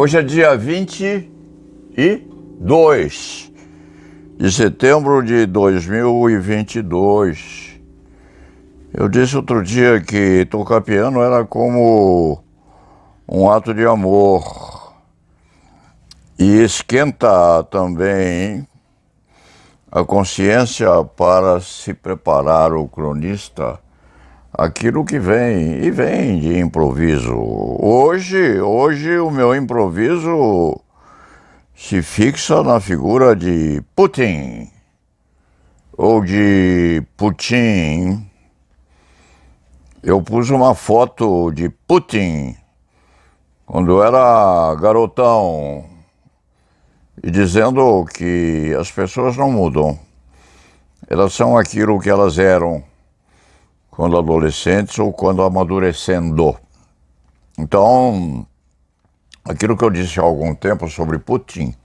Hoje é dia 22 de setembro de 2022. Eu disse outro dia que tocar piano era como um ato de amor. E esquenta também a consciência para se preparar o cronista aquilo que vem, e vem de improviso. Hoje o meu improviso se fixa na figura de Putin, ou de Putin. Eu pus uma foto de Putin quando eu era garotão, e dizendo que as pessoas não mudam, elas são aquilo que elas eram quando adolescentes ou quando amadurecendo. Então, aquilo que eu disse há algum tempo sobre Putin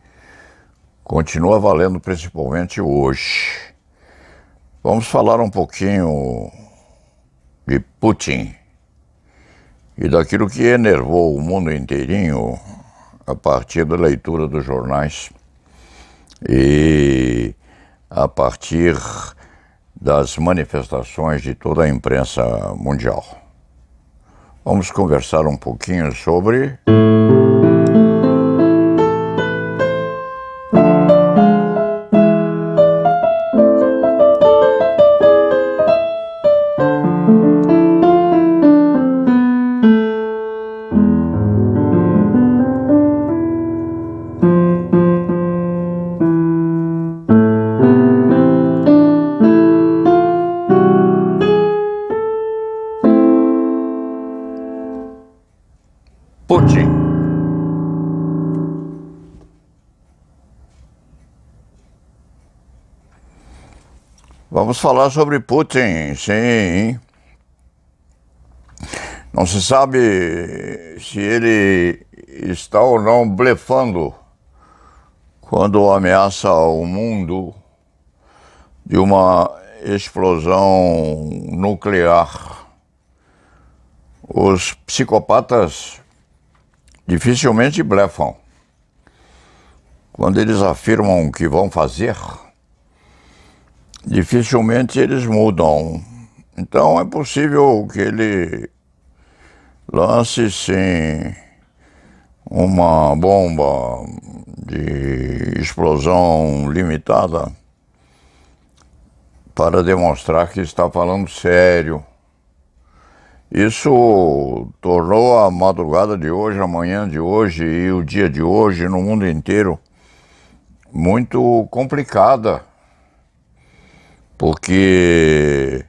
continua valendo principalmente hoje. Vamos falar um pouquinho de Putin e daquilo que enervou o mundo inteirinho a partir da leitura dos jornais e a partir das manifestações de toda a imprensa mundial. Vamos conversar um pouquinho sobre Putin. Vamos falar sobre Putin, sim. Não se sabe se ele está ou não blefando quando ameaça o mundo de uma explosão nuclear. Os psicopatas dificilmente blefam. Quando eles afirmam que vão fazer, dificilmente eles mudam. Então é possível que ele lance, sim, uma bomba de explosão limitada para demonstrar que está falando sério. Isso tornou a madrugada de hoje, a manhã de hoje e o dia de hoje no mundo inteiro muito complicada, porque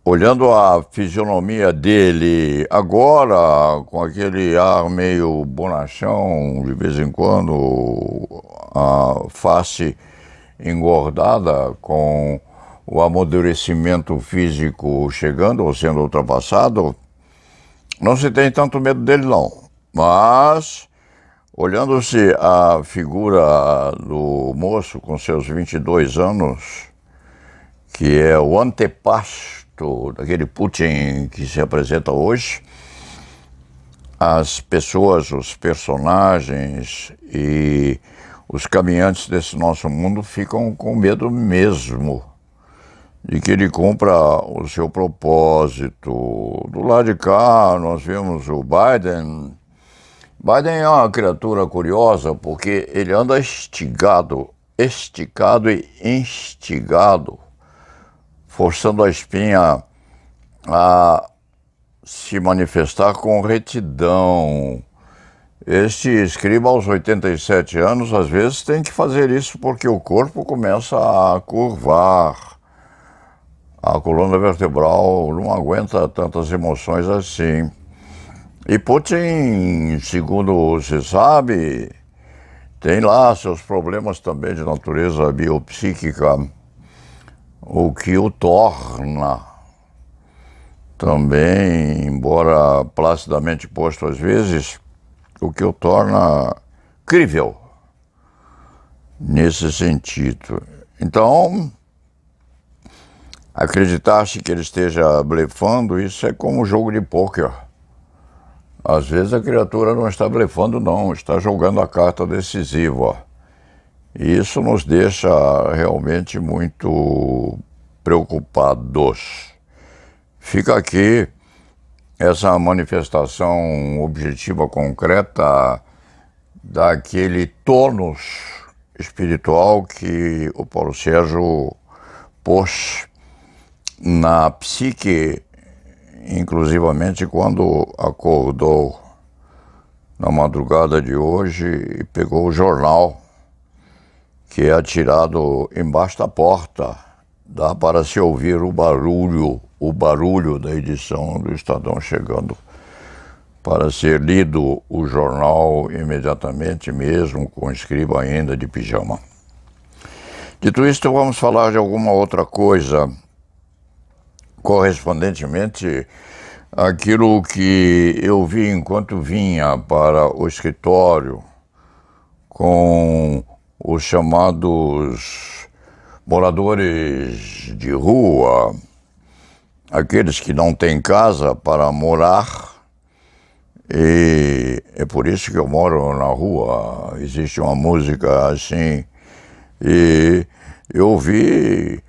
olhando a fisionomia dele agora, com aquele ar meio bonachão, de vez em quando a face engordada, com o amadurecimento físico chegando ou sendo ultrapassado, não se tem tanto medo dele não. Mas, olhando-se a figura do moço com seus 22 anos, que é o antepasto daquele Putin que se apresenta hoje, as pessoas, os personagens e os caminhantes desse nosso mundo ficam com medo mesmo de que ele cumpra o seu propósito. Do lado de cá, nós vemos o Biden. Biden é uma criatura curiosa porque ele anda esticado e instigado, forçando a espinha a se manifestar com retidão. Este escriba aos 87 anos, às vezes, tem que fazer isso porque o corpo começa a curvar. A coluna vertebral não aguenta tantas emoções assim. E Putin, segundo se sabe, tem lá seus problemas também de natureza biopsíquica, o que o torna também, embora placidamente posto às vezes, o que o torna crível nesse sentido. Então, acreditar-se que ele esteja blefando, isso é como um jogo de pôquer. Às vezes a criatura não está blefando, não, está jogando a carta decisiva. E isso nos deixa realmente muito preocupados. Fica aqui essa manifestação objetiva, concreta, daquele tônus espiritual que o Paulo Sérgio pôs na psique, inclusivamente quando acordou na madrugada de hoje e pegou o jornal, que é atirado embaixo da porta. Dá para se ouvir o barulho da edição do Estadão chegando para ser lido o jornal imediatamente, mesmo com o escriba ainda de pijama. Dito isto, vamos falar de alguma outra coisa, correspondentemente àquilo que eu vi enquanto vinha para o escritório com os chamados moradores de rua, aqueles que não têm casa para morar, e é por isso que eu moro na rua. Existe uma música assim, e eu vi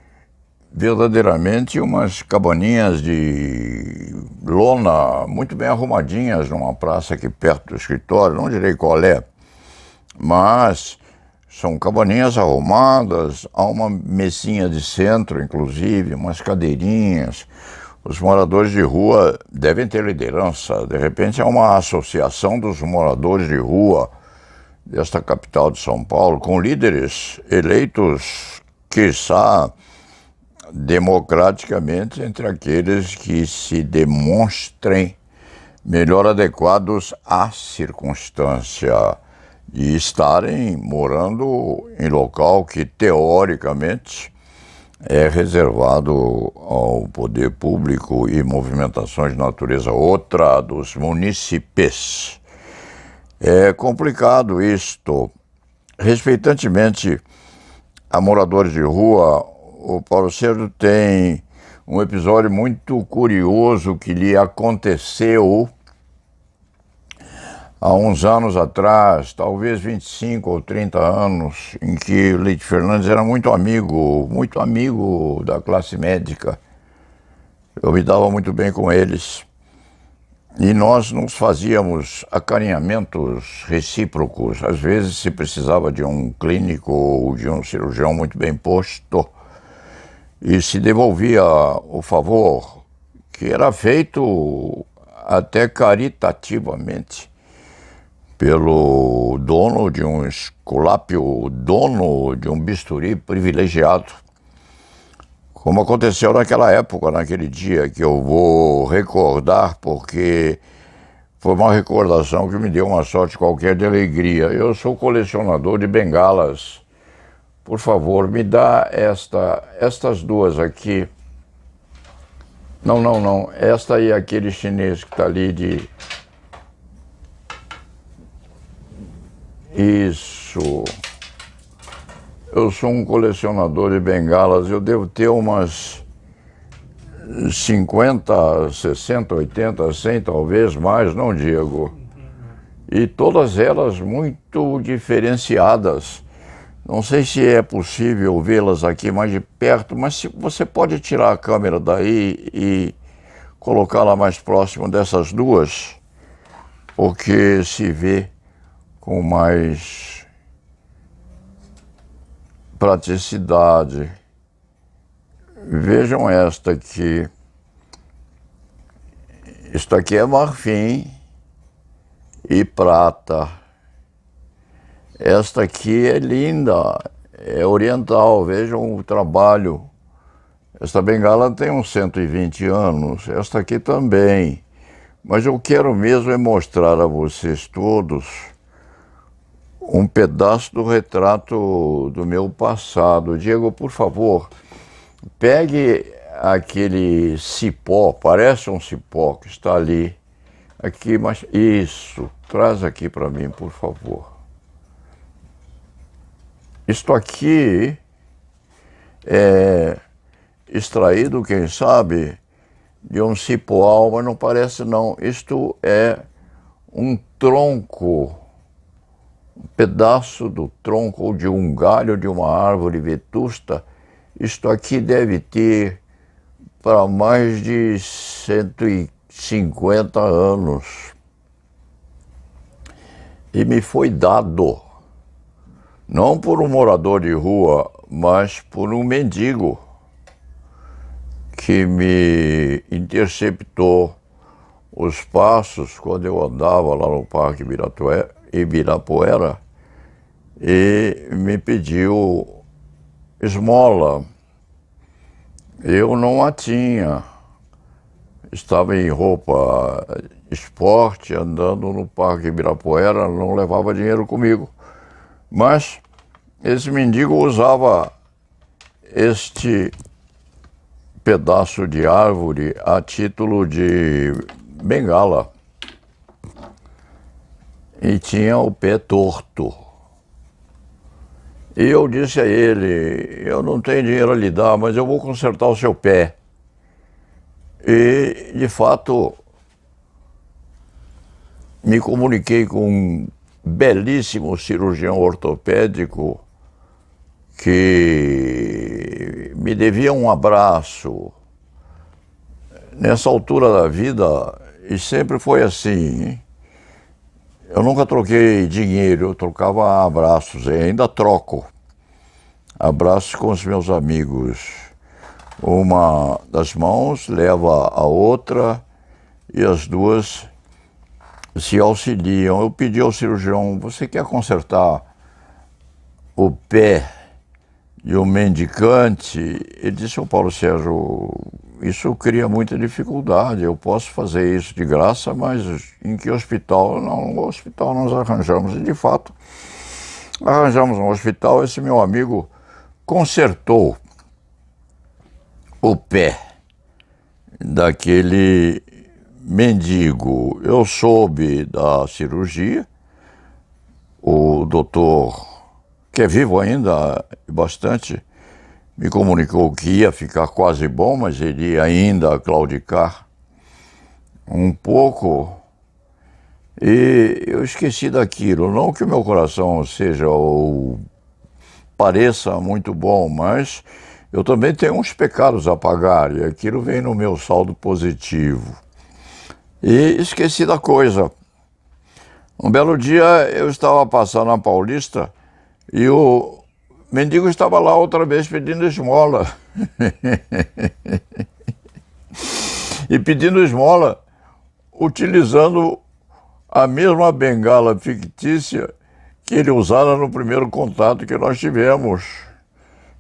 verdadeiramente umas cabaninhas de lona muito bem arrumadinhas numa praça aqui perto do escritório, não direi qual é, mas são cabaninhas arrumadas, há uma mesinha de centro, inclusive, umas cadeirinhas. Os moradores de rua devem ter liderança. De repente, há uma associação dos moradores de rua desta capital de São Paulo, com líderes eleitos, quiçá, democraticamente, entre aqueles que se demonstrem melhor adequados à circunstância de estarem morando em local que, teoricamente, é reservado ao poder público e movimentações de natureza outra dos munícipes. É complicado isto. Respeitantemente a moradores de rua, o Paulo Sérgio tem um episódio muito curioso que lhe aconteceu há uns anos atrás, talvez 25 ou 30 anos, em que o Leite Fernandes era muito amigo da classe médica. Eu me dava muito bem com eles. E nós nos fazíamos acarinhamentos recíprocos. Às vezes se precisava de um clínico ou de um cirurgião muito bem posto, e se devolvia o favor, que era feito até caritativamente pelo dono de um esculápio, dono de um bisturi privilegiado, como aconteceu naquela época, naquele dia, que eu vou recordar porque foi uma recordação que me deu uma sorte qualquer de alegria. Eu sou colecionador de bengalas. Por favor, me dá estas duas aqui. Não. Esta e aquele chinês que está ali de... Isso. Eu sou um colecionador de bengalas. Eu devo ter umas 50, 60, 80, 100, talvez mais, não, Diego? E todas elas muito diferenciadas. Não sei se é possível vê-las aqui mais de perto, mas se você pode tirar a câmera daí e colocá-la mais próximo dessas duas, porque se vê com mais praticidade. Vejam esta aqui. Isto aqui é marfim e prata. Esta aqui é linda, é oriental, vejam o trabalho. Esta bengala tem uns 120 anos, esta aqui também. Mas eu quero mesmo é mostrar a vocês todos um pedaço do retrato do meu passado. Diego, por favor, pegue aquele cipó, parece um cipó que está ali. Aqui, mas isso, traz aqui para mim, por favor. Isto aqui é extraído, quem sabe, de um cipoal, mas não parece não. Isto é um tronco, um pedaço do tronco ou de um galho de uma árvore vetusta. Isto aqui deve ter para mais de 150 anos. E me foi dado, não por um morador de rua, mas por um mendigo que me interceptou os passos quando eu andava lá no Parque Ibirapuera e me pediu esmola. Eu não a tinha. Estava em roupa esporte, andando no Parque Ibirapuera, não levava dinheiro comigo. Mas esse mendigo usava este pedaço de árvore a título de bengala e tinha o pé torto. E eu disse a ele: eu não tenho dinheiro a lhe dar, mas eu vou consertar o seu pé. E, de fato, me comuniquei com um belíssimo cirurgião ortopédico que me devia um abraço. Nessa altura da vida, e sempre foi assim, hein? Eu nunca troquei dinheiro, eu trocava abraços, e ainda troco abraços com os meus amigos. Uma das mãos leva a outra e as duas se auxiliam. Eu pedi ao cirurgião: você quer consertar o pé de um mendicante? Ele disse: ô Paulo Sérgio, isso cria muita dificuldade, eu posso fazer isso de graça, mas em que hospital? Não, no hospital nós arranjamos. E de fato, arranjamos um hospital. Esse meu amigo consertou o pé daquele mendigo. Eu soube da cirurgia, o doutor, que é vivo ainda bastante, me comunicou que ia ficar quase bom, mas ele ia ainda claudicar um pouco. E eu esqueci daquilo. Não que o meu coração seja ou pareça muito bom, mas eu também tenho uns pecados a pagar e aquilo vem no meu saldo positivo. E esqueci da coisa. Um belo dia eu estava passando na Paulista e o mendigo estava lá outra vez pedindo esmola. E pedindo esmola utilizando a mesma bengala fictícia que ele usara no primeiro contato que nós tivemos.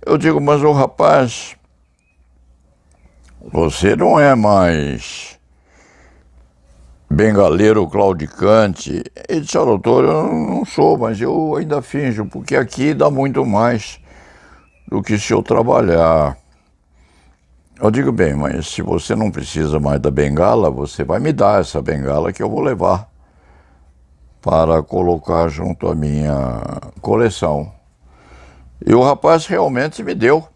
Eu digo: mas o rapaz, você não é mais bengaleiro claudicante? Ele disse: doutor, eu não sou, mas eu ainda finjo, porque aqui dá muito mais do que se eu trabalhar. Eu digo: bem, mas se você não precisa mais da bengala, você vai me dar essa bengala que eu vou levar para colocar junto à minha coleção. E o rapaz realmente me deu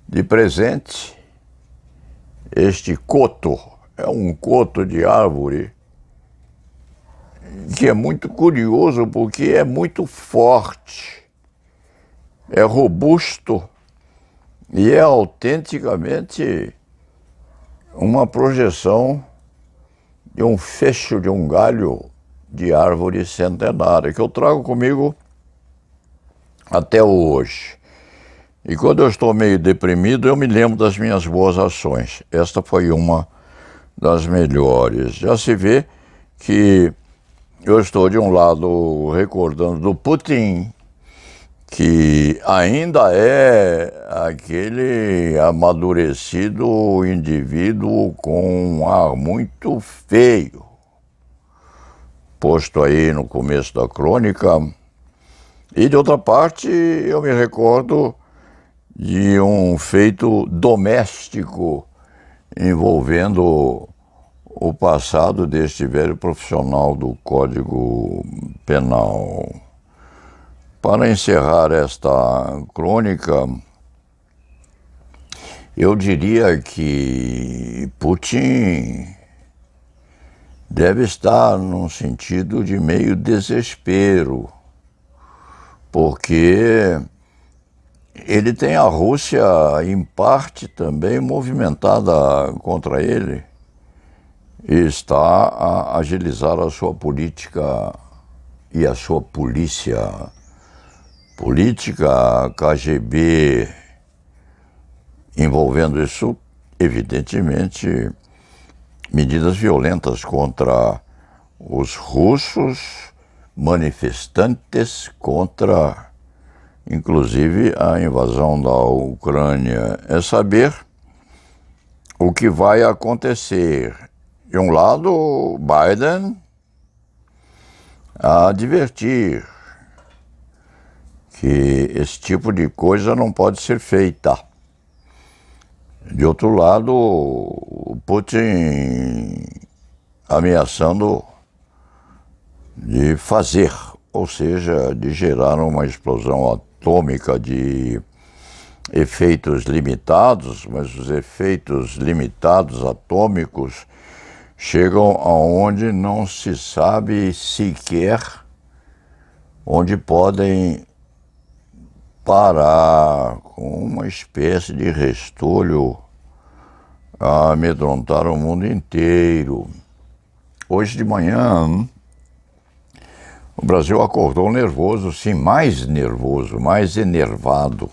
de presente este coto. É um coto de árvore que é muito curioso porque é muito forte, é robusto e é autenticamente uma projeção de um fecho de um galho de árvore centenária que eu trago comigo até hoje. E quando eu estou meio deprimido, eu me lembro das minhas boas ações. Esta foi uma das melhores. Já se vê que eu estou, de um lado, recordando do Putin, que ainda é aquele amadurecido indivíduo com um ar muito feio, posto aí no começo da crônica. E, de outra parte, eu me recordo de um feito doméstico envolvendo o passado deste velho profissional do Código Penal. Para encerrar esta crônica, eu diria que Putin deve estar num sentido de meio desespero, porque ele tem a Rússia, em parte, também movimentada contra ele e está a agilizar a sua política e a sua polícia. Política, KGB, envolvendo isso, evidentemente, medidas violentas contra os russos, manifestantes contra, inclusive, a invasão da Ucrânia. É saber o que vai acontecer. De um lado, Biden a advertir que esse tipo de coisa não pode ser feita. De outro lado, o Putin ameaçando de fazer, ou seja, de gerar uma explosão atômica de efeitos limitados, mas os efeitos limitados atômicos chegam aonde não se sabe sequer onde podem parar, com uma espécie de restolho a amedrontar o mundo inteiro. Hoje de manhã, o Brasil acordou nervoso, sim, mais nervoso, mais enervado,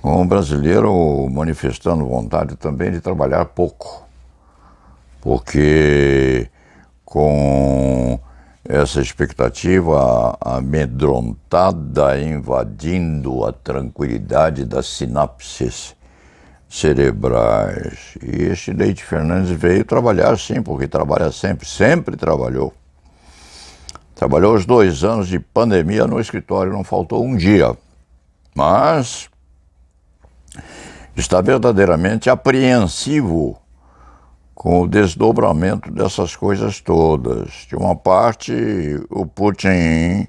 com o brasileiro manifestando vontade também de trabalhar pouco, porque com essa expectativa amedrontada invadindo a tranquilidade das sinapses cerebrais. E este Leite Fernandes veio trabalhar sim, porque trabalha sempre, sempre trabalhou. Trabalhou os 2 anos de pandemia no escritório, não faltou um dia. Mas está verdadeiramente apreensivo com o desdobramento dessas coisas todas. De uma parte, o Putin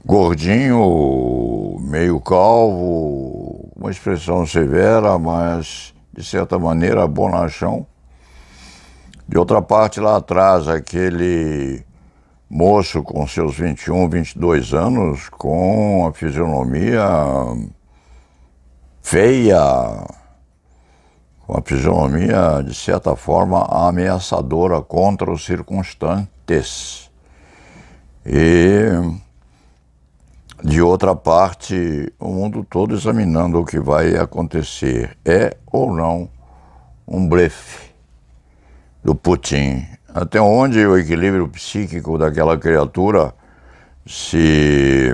gordinho, meio calvo, uma expressão severa, mas de certa maneira bonachão. De outra parte, lá atrás, aquele moço com seus 21, 22 anos, com a fisionomia feia, com a fisionomia, de certa forma, ameaçadora contra os circunstantes. E, de outra parte, o mundo todo examinando o que vai acontecer. É ou não um blefe do Putin? Até onde o equilíbrio psíquico daquela criatura se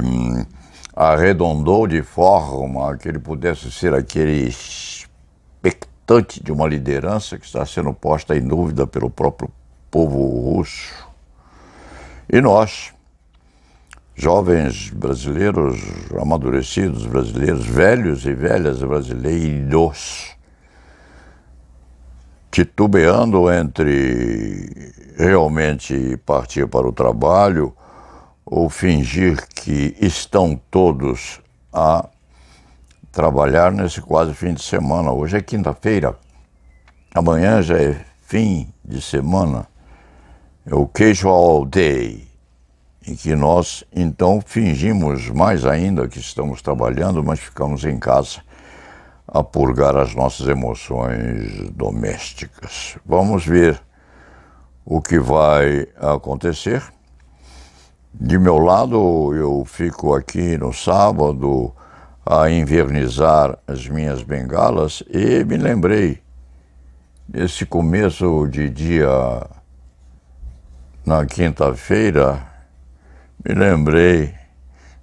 arredondou de forma que ele pudesse ser aquele expectante de uma liderança que está sendo posta em dúvida pelo próprio povo russo. E nós, jovens brasileiros, amadurecidos brasileiros, velhos e velhas brasileiros, titubeando entre realmente partir para o trabalho ou fingir que estão todos a trabalhar nesse quase fim de semana. Hoje é quinta-feira, amanhã já é fim de semana, é o casual day, em que nós então fingimos mais ainda que estamos trabalhando, mas ficamos em casa a purgar as nossas emoções domésticas. Vamos ver o que vai acontecer. De meu lado, eu fico aqui no sábado a invernizar as minhas bengalas e me lembrei desse começo de dia na quinta-feira, me lembrei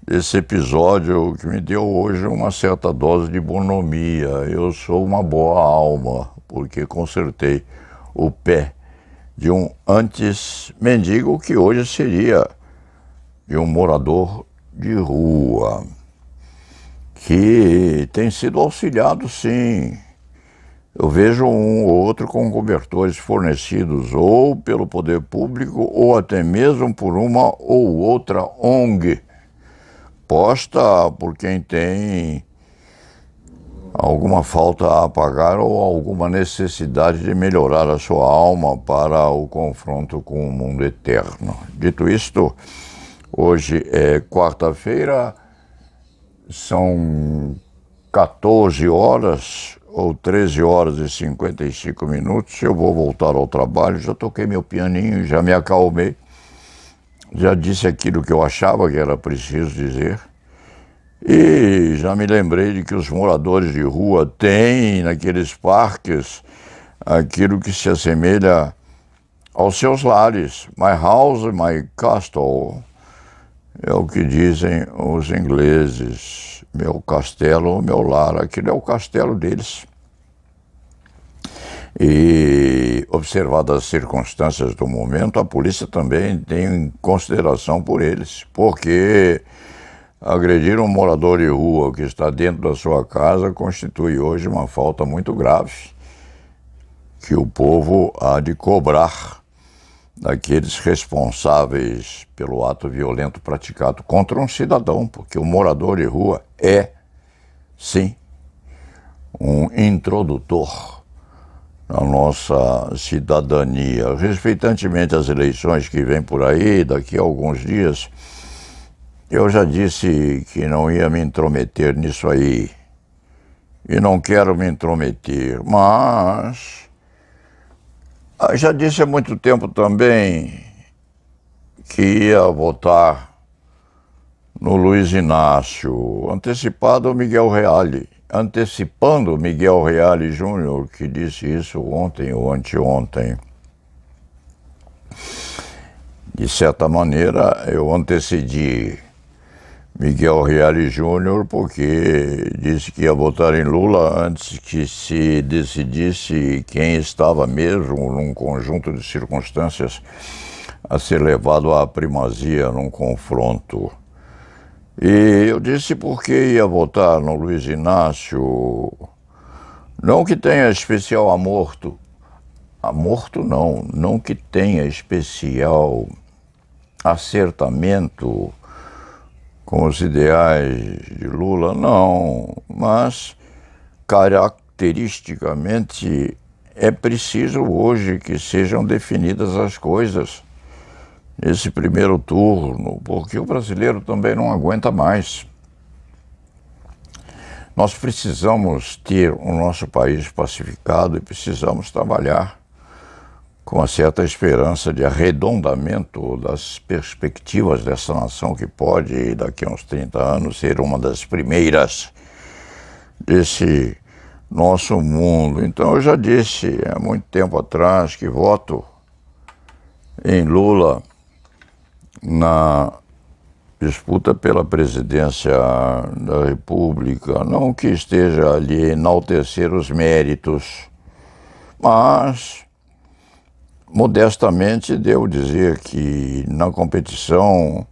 desse episódio que me deu hoje uma certa dose de bonomia. Eu sou uma boa alma, porque consertei o pé de um antes mendigo que hoje seria de um morador de rua, que tem sido auxiliado, sim. Eu vejo um ou outro com cobertores fornecidos ou pelo poder público ou até mesmo por uma ou outra ONG, posta por quem tem alguma falta a pagar ou alguma necessidade de melhorar a sua alma para o confronto com o mundo eterno. Dito isto, hoje é quarta-feira, são 14 horas ou 13 horas e 55 minutos. Eu vou voltar ao trabalho, já toquei meu pianinho, já me acalmei, já disse aquilo que eu achava que era preciso dizer. E já me lembrei de que os moradores de rua têm naqueles parques aquilo que se assemelha aos seus lares. My house, my castle. É o que dizem os ingleses. Meu castelo, meu lar. Aquilo é o castelo deles. E, observadas as circunstâncias do momento, a polícia também tem consideração por eles, porque agredir um morador de rua que está dentro da sua casa constitui hoje uma falta muito grave, que o povo há de cobrar daqueles responsáveis pelo ato violento praticado contra um cidadão, porque o morador de rua é, sim, um introdutor na nossa cidadania. Respeitantemente às eleições que vêm por aí, daqui a alguns dias, eu já disse que não ia me intrometer nisso aí, e não quero me intrometer, mas já disse há muito tempo também que ia votar no Luiz Inácio, antecipando Miguel Reale Júnior, que disse isso ontem ou anteontem. De certa maneira, eu antecedi Miguel Reale Júnior porque disse que ia votar em Lula antes que se decidisse quem estava mesmo num conjunto de circunstâncias a ser levado à primazia num confronto. E eu disse porque ia votar no Luiz Inácio, não que tenha especial não que tenha especial acertamento com os ideais de Lula, não, mas caracteristicamente é preciso hoje que sejam definidas as coisas nesse primeiro turno, porque o brasileiro também não aguenta mais. Nós precisamos ter o nosso país pacificado e precisamos trabalhar com uma certa esperança de arredondamento das perspectivas dessa nação que pode, daqui a uns 30 anos, ser uma das primeiras desse nosso mundo. Então eu já disse há muito tempo atrás que voto em Lula na disputa pela presidência da República, não que esteja ali a enaltecer os méritos, mas modestamente devo dizer que na competição,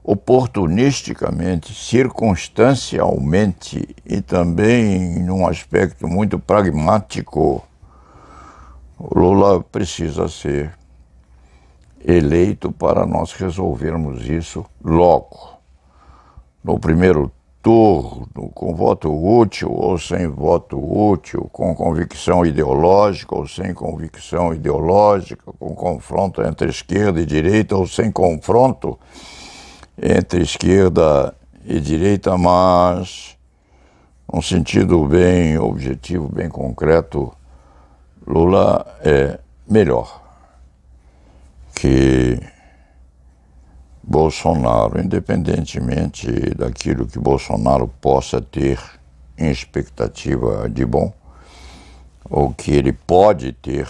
oportunisticamente, circunstancialmente e também num aspecto muito pragmático, o Lula precisa ser eleito para nós resolvermos isso logo. No primeiro turno, com voto útil ou sem voto útil, com convicção ideológica ou sem convicção ideológica, com confronto entre esquerda e direita ou sem confronto entre esquerda e direita, mas num sentido bem objetivo, bem concreto, Lula é melhor que Bolsonaro, independentemente daquilo que Bolsonaro possa ter em expectativa de bom, ou que ele pode ter,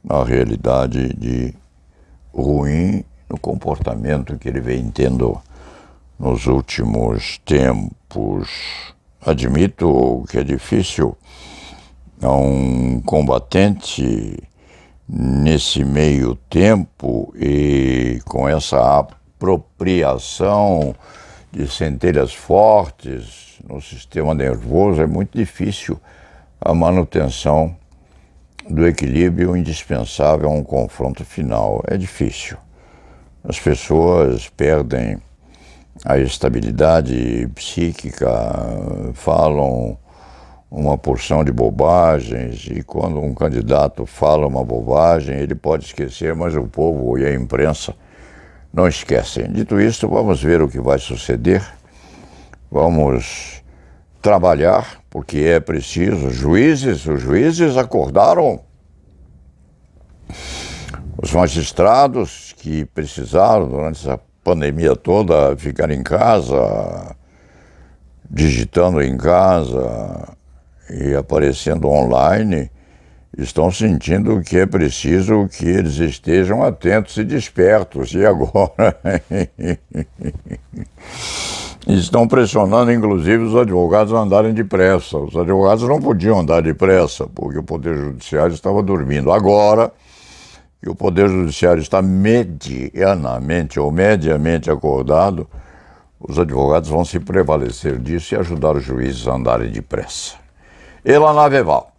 na realidade, de ruim no comportamento que ele vem tendo nos últimos tempos. Admito que é difícil a um combatente nesse meio tempo e com essa apropriação de centelhas fortes no sistema nervoso, é muito difícil a manutenção do equilíbrio indispensável a um confronto final. É difícil. As pessoas perdem a estabilidade psíquica, falam uma porção de bobagens, e quando um candidato fala uma bobagem, ele pode esquecer, mas o povo e a imprensa não esquecem. Dito isso, vamos ver o que vai suceder. Vamos trabalhar, porque é preciso. Os juízes acordaram. Os magistrados que precisaram, durante essa pandemia toda, ficar em casa, digitando em casa e aparecendo online, estão sentindo que é preciso que eles estejam atentos e despertos. E agora? Estão pressionando, inclusive, os advogados a andarem depressa. Os advogados não podiam andar depressa, porque o Poder Judiciário estava dormindo. Agora que o Poder Judiciário está medianamente ou mediamente acordado, os advogados vão se prevalecer disso e ajudar os juízes a andarem depressa. E lá na Veval.